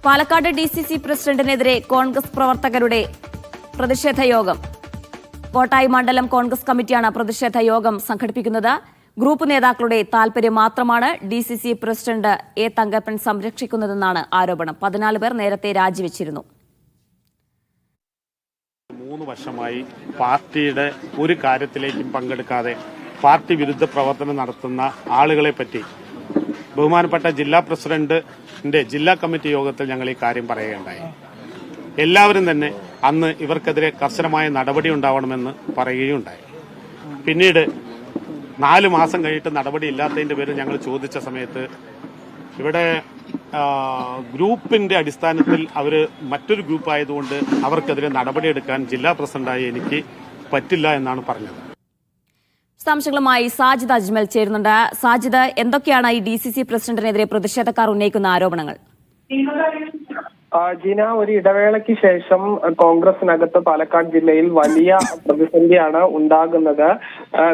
Palakkad DCC പ്രസിഡന്റിനെതിരെ Congress പ്രവർത്തകരുടെ പ്രതിഷേധ യോഗം. കോട്ടായി മണ്ഡലം കോൺഗ്രസ് കമ്മിറ്റിയാണ് പ്രതിഷേധ യോഗം സംഘടിപ്പിക്കുന്നത്. ഗ്രൂപ്പ് നേതാക്കളുടെ താൽപര്യം മാത്രമാണ് DCC പ്രസിഡന്റ് A. തങ്കപ്പൻ സംരക്ഷിക്കുന്നതെന്നാണ് ആരോപണം. 14 പേർ നേരത്തെ രാജിവെച്ചിരുന്നു. 3 വർഷമായി പാർട്ടിയുടെ ഒരു കാര്യത്തിലേക്കും പങ്കെടുക്കാതെ പാർട്ടി വിരുദ്ധ പ്രവർത്തനം നടത്തുന്ന ആളുകളെ പറ്റി ബഹുമാനപ്പെട്ട ജില്ലാ പ്രസിഡന്റിന്റെ ജില്ലാ കമ്മിറ്റി യോഗത്തിൽ ഞങ്ങൾ ഈ കാര്യം പറയുകയുണ്ടായി. എല്ലാവരും തന്നെ അന്ന് ഇവർക്കെതിരെ കർശനമായ നടപടി ഉണ്ടാവണമെന്ന് പറയുകയുണ്ടായി. പിന്നീട് 4 മാസം കഴിഞ്ഞിട്ട് നടപടി ഇല്ലാത്തതിന്റെ പേരിൽ ഞങ്ങൾ ചോദിച്ച സമയത്ത് ഇവിടെ ഗ്രൂപ്പിന്റെ അടിസ്ഥാനത്തിൽ അവര് മറ്റൊരു ഗ്രൂപ്പ് ആയതുകൊണ്ട് അവർക്കെതിരെ നടപടിയെടുക്കാൻ ജില്ലാ പ്രസിഡന്റായി എനിക്ക് പറ്റില്ല എന്നാണ് പറഞ്ഞത്. വിശദാംശങ്ങളുമായി സാജിദ് അജ്മൽ ചേരുന്നുണ്ട്. സാജിദ്, എന്തൊക്കെയാണ് ഈ DCC പ്രസിഡന്റിനെതിരെ പ്രതിഷേധക്കാർ ഉന്നയിക്കുന്ന ആരോപണങ്ങൾ? ജീന, ഒരു ഇടവേളയ്ക്ക് ശേഷം കോൺഗ്രസിനകത്ത് പാലക്കാട് ജില്ലയിൽ വലിയ പ്രതിസന്ധിയാണ് ഉണ്ടാകുന്നത്.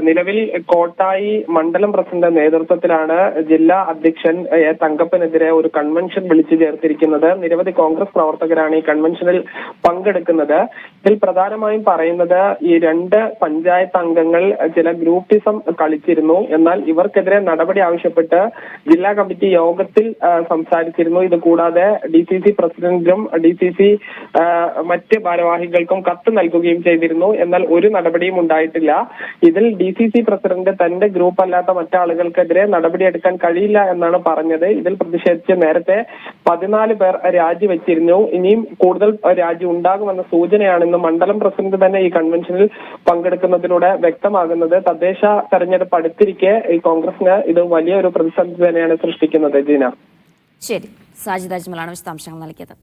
നിലവിൽ കോട്ടായി മണ്ഡലം പ്രസിഡന്റ് നേതൃത്വത്തിലാണ് ജില്ലാ അധ്യക്ഷൻ A. തങ്കപ്പനെതിരെ ഒരു കൺവെൻഷൻ വിളിച്ചു ചേർത്തിരിക്കുന്നത്. നിരവധി കോൺഗ്രസ് പ്രവർത്തകരാണ് ഈ കൺവെൻഷനിൽ പങ്കെടുക്കുന്നത്. ഇതിൽ പ്രധാനമായും പറയുന്നത് ഈ 2 പഞ്ചായത്ത് അംഗങ്ങൾ ചില ഗ്രൂപ്പിസം കളിച്ചിരുന്നു. എന്നാൽ ഇവർക്കെതിരെ നടപടി ആവശ്യപ്പെട്ട് ജില്ലാ കമ്മിറ്റി യോഗത്തിൽ സംസാരിച്ചിരുന്നു. ഇത് കൂടാതെ DCC പ്രസിഡന്റും DCC മറ്റ് ഭാരവാഹികൾക്കും കത്ത് നൽകുകയും ചെയ്തിരുന്നു. എന്നാൽ ഒരു നടപടിയും ഉണ്ടായിട്ടില്ല. ഇതിൽ DCC പ്രസിഡന്റ് തന്റെ ഗ്രൂപ്പ് അല്ലാത്ത മറ്റാളുകൾക്കെതിരെ നടപടിയെടുക്കാൻ കഴിയില്ല എന്നാണ് പറഞ്ഞത്. ഇതിൽ പ്രതിഷേധിച്ച് നേരത്തെ 14 പേർ രാജിവെച്ചിരുന്നു. ഇനിയും കൂടുതൽ രാജി ഉണ്ടാകുമെന്ന സൂചനയാണെന്ന് മണ്ഡലം പ്രസിഡന്റ് തന്നെ ഈ കൺവെൻഷനിൽ പങ്കെടുക്കുന്നതിലൂടെ വ്യക്തമാകുന്നത്. തദ്ദേശ തെരഞ്ഞെടുപ്പ് അടുത്തിരിക്കെ ഈ കോൺഗ്രസിന് ഇത് വലിയൊരു പ്രതിസന്ധി തന്നെയാണ് സൃഷ്ടിക്കുന്നത്. ജീന, ശരി, സാജിദ് അജ്മലാണ് വിശദാംശങ്ങൾ നൽകിയത്.